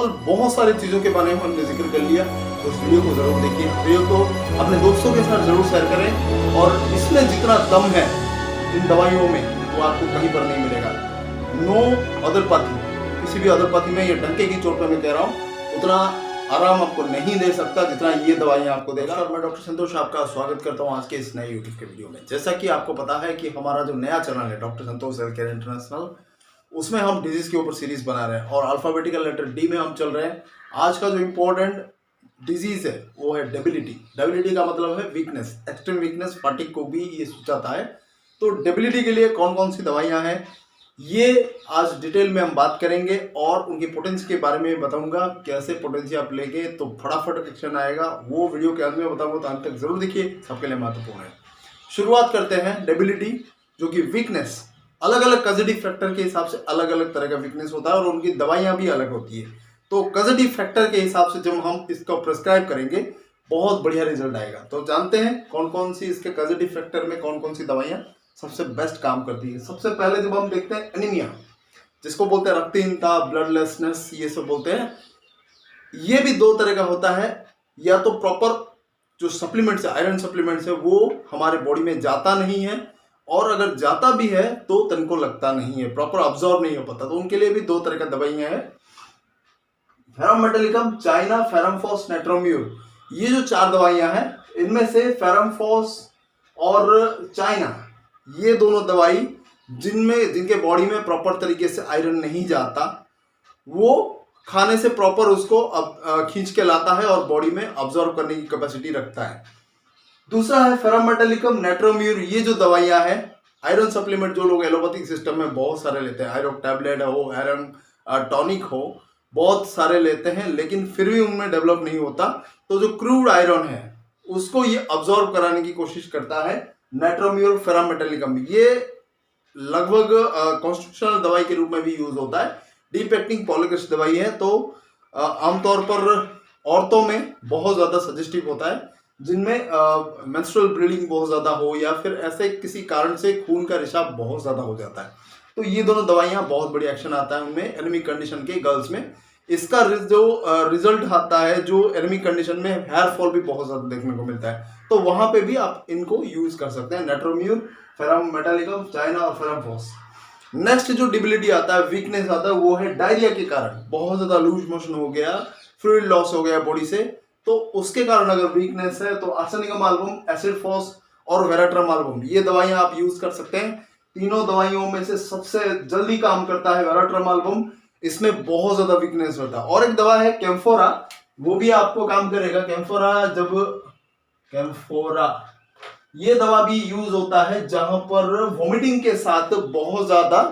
कल बहुत सारी चीज़ों के बारे में हमने जिक्र कर लिया, तो उस वीडियो को ज़रूर देखिए। वीडियो को अपने दोस्तों के साथ ज़रूर शेयर करें, और इसमें जितना दम है इन दवाइयों में वो आपको कहीं पर नहीं मिलेगा। नो अदरपाथी, किसी भी अदरपाथी में ये डंके की चोट पर मैं कह रहा हूँ, उतना आराम आपको नहीं दे सकता जितना ये दवाइयाँ आपको देगा। और मैं डॉक्टर संतोष आपका स्वागत करता हूँ आज के इस नए यूट्यूब के वीडियो में। जैसा कि आपको पता है कि हमारा जो नया चैनल है डॉक्टर संतोष हेल्थ केयर इंटरनेशनल, उसमें हम डिजीज के ऊपर सीरीज बना रहे हैं और अल्फाबेटिकल लेटर डी में हम चल रहे हैं। आज का जो इम्पोर्टेंट डिजीज है वो है डेबिलिटी। डेबिलिटी का मतलब है वीकनेस, एक्सट्रीम वीकनेस, फटीग को भी ये सूचाता है। तो डेबिलिटी के लिए कौन कौन सी दवाइयाँ हैं ये आज डिटेल में हम बात करेंगे, और उनकी पोटेंसी के बारे में बताऊंगा, कैसे पोटेंसी आप लेंगे तो फटाफट एक्शन आएगा, वो वीडियो के अंत में बताऊंगा, तो अंत तक जरूर देखिए, सबके लिए महत्वपूर्ण है। शुरुआत करते हैं डेबिलिटी, जो कि वीकनेस। अलग अलग कॉजेटिव फैक्टर के हिसाब से अलग अलग तरह का वीकनेस होता है और उनकी दवाइयां भी अलग होती है। तो कॉजेटिव फैक्टर के हिसाब से जब हम इसको प्रिस्क्राइब करेंगे बहुत बढ़िया रिजल्ट आएगा। तो जानते हैं कौन कौन सी इसके कॉजेटिव फैक्टर में कौन कौन सी दवाइयां सबसे बेस्ट काम करती है। सबसे पहले जब हम देखते हैं एनीमिया, जिसको बोलते हैं रक्तहीनता, ब्लडलेसनेस, ये सब बोलते हैं, ये भी दो तरह का होता है। या तो प्रॉपर जो सप्लीमेंट्स है, आयरन सप्लीमेंट्स है, वो हमारे बॉडी में जाता नहीं है, और अगर जाता भी है तो तनको लगता नहीं है, प्रॉपर अब्जॉर्ब नहीं हो पाता। तो उनके लिए भी दो तरह का दवाइयां हैं, फेरम मेटालिकम, चाइना, फेरमफॉस, नेट्रोम्यूर। ये जो चार दवाइयां हैं, इनमें से फेरमफॉस और चाइना, ये दोनों दवाई जिनके बॉडी में प्रॉपर तरीके से आयरन नहीं जाता, वो खाने से प्रॉपर उसको खींच के लाता है और बॉडी में अब्जॉर्ब करने की कैपेसिटी रखता है। दूसरा है फेरम मेटालिकम, नेट्रोम्यूर। ये जो दवाइयां हैं, आयरन सप्लीमेंट जो लोग एलोपैथिक सिस्टम में बहुत सारे लेते हैं, आयरन टैबलेट हो, आयरन टॉनिक हो, बहुत सारे लेते हैं, लेकिन फिर भी उनमें डेवलप नहीं होता। तो जो क्रूड आयरन है उसको ये अब्जॉर्ब कराने की कोशिश करता है नेट्रोम्यूर, फेरम मेटालिकम। ये लगभग कॉन्स्टिट्यूशनल दवाई के रूप में भी यूज होता है। डीप एक्टिंग पॉलीक्रिस्ट दवाई है, तो आमतौर पर औरतों में बहुत ज़्यादा सजेस्टिव होता है, जिनमें मेंस्ट्रुअल ब्लीडिंग बहुत ज़्यादा हो या फिर ऐसे किसी कारण से खून का रिसाव बहुत ज़्यादा हो जाता है। तो ये दोनों दवाइयाँ बहुत बड़ी एक्शन आता है उनमें, एनीमिक कंडीशन के गर्ल्स में। इसका जो रिजल्ट आता है, जो एनीमिक कंडीशन में हेयर फॉल भी बहुत ज़्यादा देखने को मिलता है, तो वहाँ पे भी आप इनको यूज़ कर सकते हैं, नेट्रोम्यूर, फेरम मेटालिकम, चाइना और फेरमफॉस। नेक्स्ट जो डेबिलिटी आता है, वीकनेस आता है, वो है डायरिया के कारण। बहुत ज़्यादा लूज मोशन हो गया, फ्लूइड लॉस हो गया बॉडी से, तो उसके कारण अगर वीकनेस है तो आर्सेनिकम एल्बम, एसिडफॉस और वेराट्रम एल्बम, ये दवाइयां आप यूज कर सकते हैं। तीनों दवाइयों में से सबसे जल्दी काम करता है वेराट्रम एल्बम, इसमें बहुत ज्यादा वीकनेस होता है। और एक दवा है कैम्फोरा, वो भी आपको काम करेगा। कैम्फोरा ये दवा भी यूज होता है जहां पर वॉमिटिंग के साथ बहुत ज्यादा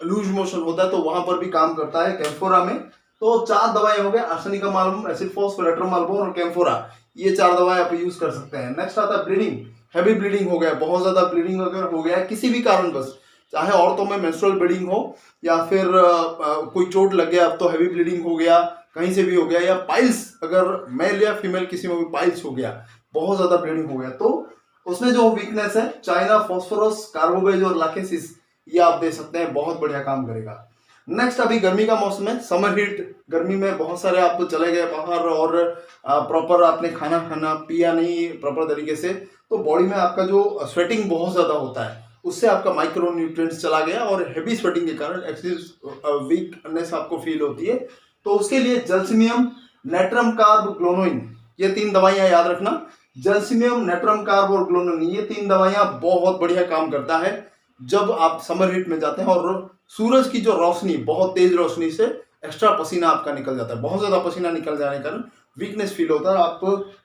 लूज मोशन होता है, तो वहां पर भी काम करता है कैम्फोरा में। तो चार दवाएं हो गए, आर्सेनिकम एल्बम, एसिडफॉस, वेराट्रम एल्बम और कैम्फोरा, ये चार दवाएं आप यूज कर सकते हैं। नेक्स्ट आता है ब्लीडिंग, हैवी ब्लीडिंग हो गया, बहुत ज्यादा ब्लीडिंग अगर हो गया किसी भी कारण बस, चाहे औरतों में मेंस्ट्रुअल ब्लीडिंग हो या फिर कोई चोट लग गया, अब तो हैवी ब्लीडिंग हो गया, कहीं से भी हो गया, या पाइल्स, अगर मेल या फीमेल किसी में भी पाइल्स हो गया, बहुत ज्यादा ब्लीडिंग हो गया, तो उसमें जो वीकनेस है, चाइना, फॉस्फोरस, कार्बोवेज और लाकेसिस, ये आप दे सकते हैं, बहुत बढ़िया काम करेगा। नेक्स्ट, अभी गर्मी का मौसम है, समर हीट, गर्मी में बहुत सारे आप चले गए बाहर और प्रॉपर आपने खाना पिया नहीं प्रॉपर तरीके से, तो बॉडी में आपका जो स्वेटिंग बहुत ज़्यादा होता है, उससे आपका माइक्रो न्यूट्रिएंट्स चला गया और हेवी स्वेटिंग के कारण एक्सेसिव वीकनेस आपको फील होती है। तो उसके लिए जल्सिमियम, नेट्रम कार्ब, ग्लोनोइन, ये तीन दवाइयाँ याद रखना। जल्सिमियम, नेट्रम कार्ब और ग्लोनोइन, ये तीन दवाइयाँ बहुत बढ़िया काम करता है जब आप समर हीट में जाते हैं और सूरज की जो रोशनी, बहुत तेज रोशनी से एक्स्ट्रा पसीना आपका निकल जाता है। बहुत ज्यादा पसीना निकल जाने के कारण वीकनेस फील होता है, आप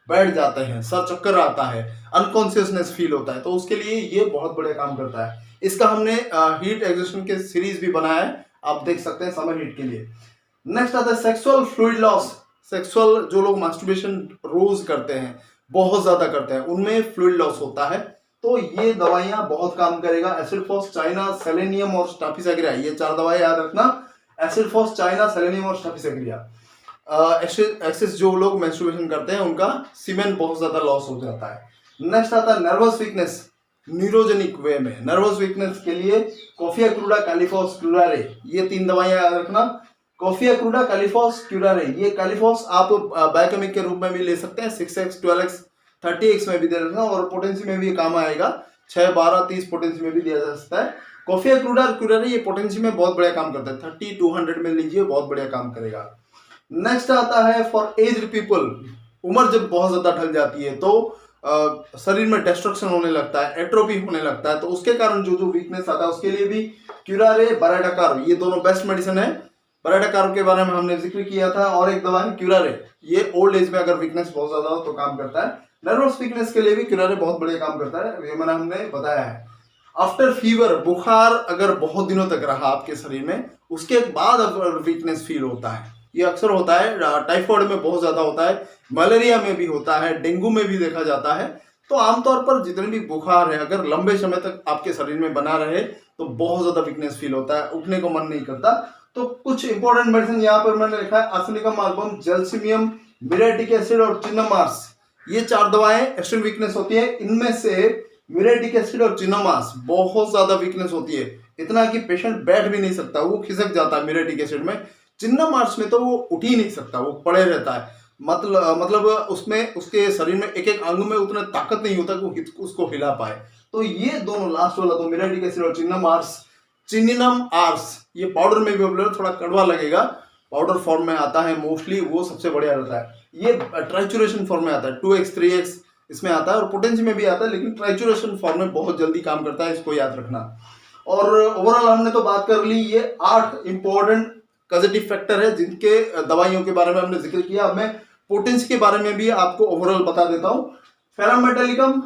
बैठ जाते हैं, सर चक्कर आता है, अनकॉन्शियसनेस फील होता है, तो उसके लिए ये बहुत बढ़िया काम करता है। इसका हमने हीट एग्जॉस्शन के सीरीज भी बनाया है, आप देख सकते हैं समर हीट के लिए। नेक्स्ट आता है सेक्सुअल फ्लूइड लॉस। सेक्सुअल जो लोग मास्टरबेशन रोज करते हैं, बहुत ज्यादा करते हैं, उनमें फ्लूइड लॉस होता है, तो ये दवाइयां बहुत काम करेगा। एसिडफॉस, चाइना, सेलेनियम और स्टाफिसाग्रिया, ये चार दवाएं याद रखना। एसिडफॉस, चाइना, सेलेनियम और स्टाफिसाग्रिया। एक्सेस जो लोग मेंस्ट्रुएशन करते हैं उनका सीमेन बहुत ज्यादा लॉस हो जाता है। नेक्स्ट आता है नर्वस वीकनेस, न्यूरोजेनिक वे में। नर्वस वीकनेस के लिए कॉफिया क्रूडा, कैलिफॉस क्रूडारे, ये तीन दवाइयां याद रखना। कॉफिया क्रूडा कैलिफॉस क्यूरारे, ये कैलिफॉस आप बायोकेमिक के रूप में भी ले सकते हैं, 6x 12x 30x में भी दे सकते हैं और पोटेंसी में भी ये काम आएगा, 6 12 30 पोटेंसी में भी दिया जा सकता है। कॉफिया क्रूडा क्यूरारे ये पोटेंसी में बहुत बढ़िया काम करता है, 30 200 में लीजिए, बहुत बढ़िया काम करेगा। नेक्स्ट आता है फॉर एज्ड पीपल, उम्र जब बहुत ज्यादा ढल जाती है तो शरीर में डिस्ट्रक्शन होने लगता है, एट्रोपी होने लगता है, तो उसके कारण जो वीकनेस आता है उसके लिए भी क्यूरारे बराडाकार, ये दोनों बेस्ट मेडिसिन है। बराडाकार के बारे में हमने जिक्र किया था, और एक दवा है क्यूरारे, ये ओल्ड एज में अगर वीकनेस बहुत ज्यादा हो तो काम करता है। नर्वस वीकनेस के लिए भी क्यूरारे बहुत बढ़िया काम करता है, ये मैंने हमने बताया है। आफ्टर फीवर, बुखार अगर बहुत दिनों तक रहा आपके शरीर में, उसके बाद अगर वीकनेस फील होता है, ये अक्सर होता है, टाइफाइड में बहुत ज्यादा होता है, मलेरिया में भी होता है, डेंगू में भी देखा जाता है। तो आमतौर पर जितने भी बुखार है अगर लंबे समय तक आपके शरीर में बना रहे तो बहुत ज्यादा वीकनेस फील होता है, उठने को मन नहीं करता। तो कुछ इंपॉर्टेंट मेडिसिन यहाँ पर मैंने लिखा है, आर्सेनिकम एल्बम, जैल्सीमियम, मिरेटिक एसिड और चिनामार्स, ये 4 दवाएं एक्सट्रीम वीकनेस होती है। इनमें से मिरेटिक एसिड और चिनामार्स बहुत ज्यादा वीकनेस होती है, इतना कि पेशेंट बैठ भी नहीं सकता, वो खिसक जाता है मिरेटिक एसिड में। चिनामार्स में तो वो उठ ही नहीं सकता, वो पड़े रहता है, मतलब उसमें उसके शरीर में एक एक अंग में उतना ताकत नहीं होता कि वो उसको हिला पाए। तो ये दोनों लास्ट वाला तो मिरेटिक एसिड और चिनामार्स, चिनिनम आर्स, ये पाउडर में भी अवेलेबल, थोड़ा कड़वा लगेगा, पाउडर फॉर्म में आता है मोस्टली, वो सबसे बढ़िया रहता है। ये ट्राइचुरेशन फॉर्म में आता है, 2x 3x इसमें आता है और पोटेंसी में भी आता है, लेकिन ट्राइचुरेशन फॉर्म में बहुत जल्दी काम करता है, इसको याद रखना। और ओवरऑल हमने तो बात कर ली, ये 8 इंपॉर्टेंट पॉजिटिव फैक्टर है जिनके दवाइयों के बारे में हमने जिक्र किया। अब मैं पोटेंसी के बारे में भी आपको ओवरऑल बता देता हूँ। फेरम मेटालिकम,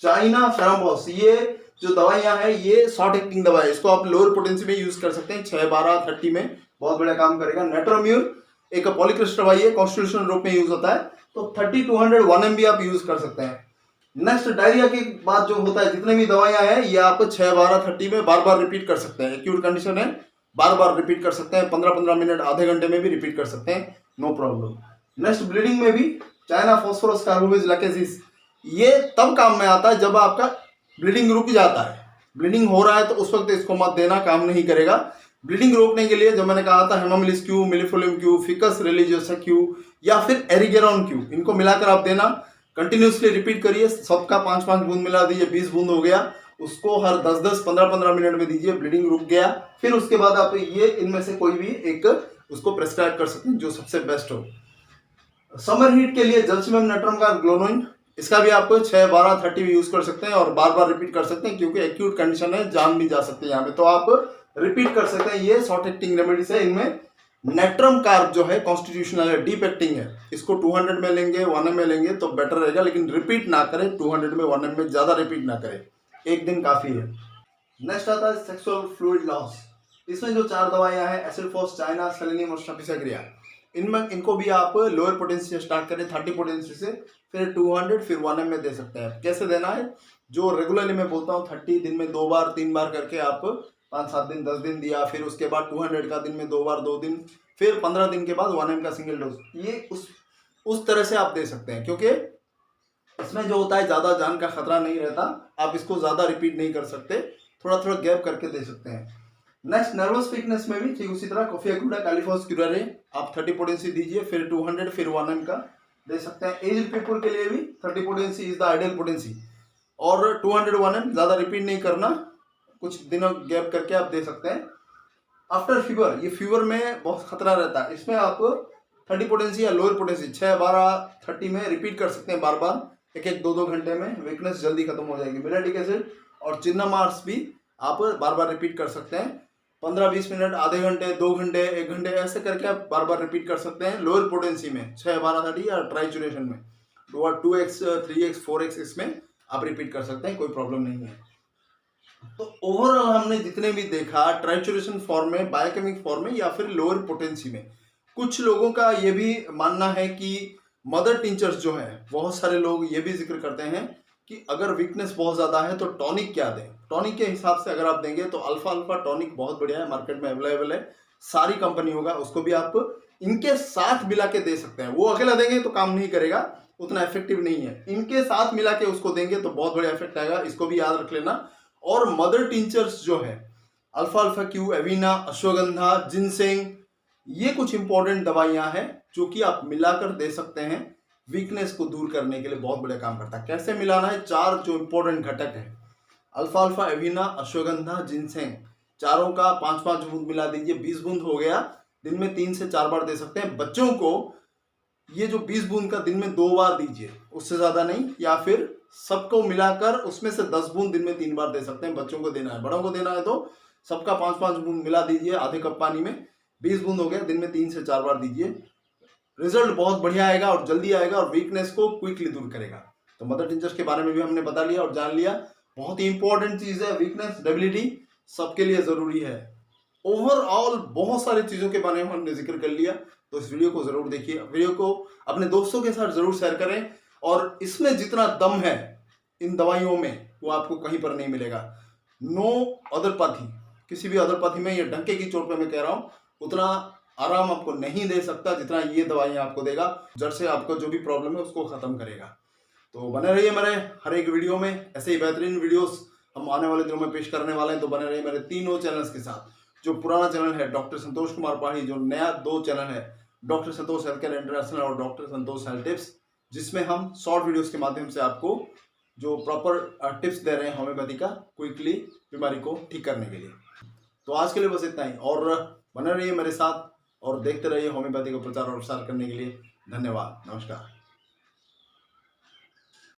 चाइना फेरमबॉस, ये जो दवाइयां हैं ये शॉर्ट एक्टिंग दवा है, इसको आप लोअर पोटेंसी में यूज कर सकते हैं, 6 12 30 में बहुत बढ़िया काम करेगा। नेट्रोम्यूर एक पॉलीक्रिस्टल दवाई है, कॉन्स्टिट्यूशनल रूप में यूज होता है, तो 30 200 1 mg आप यूज कर सकते हैं। नेक्स्ट डायरिया की बात जो होता है, जितने भी दवाइयां हैं ये आप 6 12 30 में बार बार रिपीट कर सकते हैं, एक्यूट कंडीशन है, बार बार रिपीट कर सकते हैं, 15-15 मिनट आधे घंटे में भी रिपीट कर सकते हैं, नो प्रॉब्लम। नेक्स्ट ब्लीडिंग में भी चाइना फॉस्फोरस कार्बोवेज लैकेसिस, ये तब काम में आता है जब आपका ब्लीडिंग रुक जाता है, ब्लीडिंग हो रहा है तो उस वक्त इसको मत देना, काम नहीं करेगा। ब्लीडिंग रोकने के लिए जो मैंने कहा था Hamamelis Q, Millefolium Q, Ficus religiosa Q या फिर एरिगेरॉन क्यू, इनको मिलाकर आप देना, कंटिन्यूसली रिपीट करिए, सबका 5-5 बूंद मिला दीजिए, 20 बूंद हो गया, उसको हर 10-10 15-15 मिनट में दीजिए, ब्लीडिंग रुक गया, फिर उसके बाद आप ये इनमें से कोई भी एक उसको प्रेस्क्राइब कर सकते हैं जो सबसे बेस्ट हो। समर हीट के लिए जल्सियम नेट्रम का ग्लोनोइन, इसका भी आप 6 12 30 भी यूज कर सकते हैं और बार बार रिपीट कर सकते हैं, क्योंकि एक्यूट कंडीशन है, जान भी जा सकती है यहाँ पे, तो आप रिपीट कर सकते हैं। ये शॉर्ट एक्टिंग रेमेडीज है, इनमें नेट्रम कार्ब जो है कॉन्स्टिट्यूशनल है, डीप एक्टिंग है, इसको 200 में लेंगे 1 में लेंगे तो बेटर रहेगा, लेकिन रिपीट ना करें, 200 में 1 में ज्यादा रिपीट ना करें, एक दिन काफी है। नेक्स्ट आता है सेक्सुअल फ्लूइड लॉस, इसमें जो 4 दवाइयां हैं, एसिडफॉस, चाइना, सेलेनियम और स्टाफिसाग्रिया, इनको भी आप लोअर पोटेंसी से स्टार्ट करें, 30 पोटेंसी से, फिर 200 फिर 1 में दे सकते हैं। कैसे देना है, जो रेगुलरली मैं बोलता हूँ 30 दिन में 2 बार 3 बार करके आप 5-7 दिन 10 दिन दिया, फिर उसके बाद 200 का दिन में 2 बार 2 दिन, फिर 15 दिन के बाद 1 m का सिंगल डोज, ये उस तरह से आप दे सकते हैं, क्योंकि इसमें जो होता है ज़्यादा जान का खतरा नहीं रहता, आप इसको ज़्यादा रिपीट नहीं कर सकते, थोड़ा थोड़ा गैप करके दे सकते हैं। नेक्स्ट नर्वस वीकनेस में भी ठीक उसी तरह कॉफिया क्रूडा कैलिफॉस क्यूरारे आप 30 पोटेंसी दीजिए, फिर 200 फिर 1 m का दे सकते हैं। एज्ड पीपल के लिए भी 30 potency is the ideal potency, और 200 1 m, ज़्यादा रिपीट नहीं करना, कुछ दिनों गैप करके आप दे सकते हैं। आफ्टर फीवर, ये फीवर में बहुत खतरा रहता है, इसमें आप 30 पोटेंसी या लोअर पोटेंसी 6 12 30 में रिपीट कर सकते हैं, बार बार 1-1 2-2 घंटे में, वीकनेस जल्दी खत्म हो जाएगी। मिरेटिक एसिड और चिनामार्स भी आप बार बार रिपीट कर सकते हैं, 15-20 मिनट, आधे घंटे, 2 घंटे, 1 घंटे, ऐसे करके आप बार बार रिपीट कर सकते हैं लोअर पोटेंसी में, 6 12 30 या ट्राइचुरेशन में 2x 3x 4x इसमें आप रिपीट कर सकते हैं, कोई प्रॉब्लम नहीं है। तो ओवरऑल हमने जितने भी देखा, ट्राइचुरेशन फॉर्म में, बायोकेमिक फॉर्म में या फिर लोअर पोटेंसी में, कुछ लोगों का ये भी मानना है कि मदर टिंचर्स जो है, बहुत सारे लोग ये भी जिक्र करते हैं कि अगर वीकनेस बहुत ज़्यादा है तो टॉनिक क्या दें। टॉनिक के हिसाब से अगर आप देंगे तो अल्फा टॉनिक बहुत बढ़िया है, मार्केट में अवेलेबल है, सारी कंपनी होगा, उसको भी आप इनके साथ मिला के दे सकते हैं। वो अकेला देंगे तो काम नहीं करेगा, उतना इफेक्टिव नहीं है, इनके साथ मिला के उसको देंगे तो बहुत बढ़िया इफेक्ट आएगा, इसको भी याद रख लेना। और मदर टिंचर्स जो है, अल्फा क्यू, एविना, अश्वगंधा, जिनसेंग, ये कुछ इंपॉर्टेंट दवाइयां हैं जो कि आप मिलाकर दे सकते हैं, वीकनेस को दूर करने के लिए बहुत बड़ा काम करता है। कैसे मिलाना है? 4 जो इंपॉर्टेंट घटक है, अल्फाल्फा, एविना, अश्वगंधा, जिनसेंग, चारों का 5-5 बूंद मिला दीजिए, 20 बूंद हो गया। दिन में 3 से 4 बार दे सकते हैं। बच्चों को ये जो 20 बूंद का दिन में 2 बार दीजिए, उससे ज्यादा नहीं, या फिर सबको मिलाकर उसमें से 10 बूंद दिन में 3 बार दे सकते हैं। बच्चों को देना है, बड़ों को देना है तो सबका 5-5 बूंद मिला दीजिए आधे कप पानी में, 20 बूंद हो गया, दिन में 3 से 4 बार दीजिए। रिजल्ट बहुत बढ़िया आएगा और जल्दी आएगा और वीकनेस को क्विकली दूर करेगा। तो मदर टिंचर्स के बारे में भी हमने बता लिया और जान लिया। बहुत ही इंपॉर्टेंट चीज है, वीकनेस डेबिलिटी सबके लिए जरूरी है। ओवरऑल बहुत सारी चीजों के बारे में हमने जिक्र कर लिया, तो इस वीडियो को जरूर देखिए, वीडियो को अपने दोस्तों के साथ जरूर शेयर करें। और इसमें जितना दम है इन दवाइयों में वो आपको कहीं पर नहीं मिलेगा। नो अदरपैथी, किसी भी अदरपैथी में, ये डंके की चोट पे मैं कह रहा हूं, उतना आराम आपको नहीं दे सकता जितना ये दवाइयां आपको देगा। जड़ से आपको जो भी प्रॉब्लम है उसको खत्म करेगा। तो बने रहिए मेरे हर एक वीडियो में, ऐसे ही बेहतरीन वीडियोस हम आने वाले दिनों में पेश करने वाले हैं। तो बने रहिए मेरे तीनों चैनल्स के साथ। जो पुराना चैनल है डॉक्टर संतोष कुमार पाही, जो नया 2 चैनल है डॉक्टर संतोष हेल्थ केयर इंटरनेशनल और डॉक्टर संतोष हेल्थ टिप्स, जिसमें हम शॉर्ट वीडियोस के माध्यम से आपको जो प्रॉपर टिप्स दे रहे हैं होम्योपैथी का, क्विकली बीमारी को ठीक करने के लिए। तो आज के लिए बस इतना ही, और बने रहिए मेरे साथ और देखते रहिए होम्योपैथी का प्रचार और प्रसार करने के लिए। धन्यवाद, नमस्कार।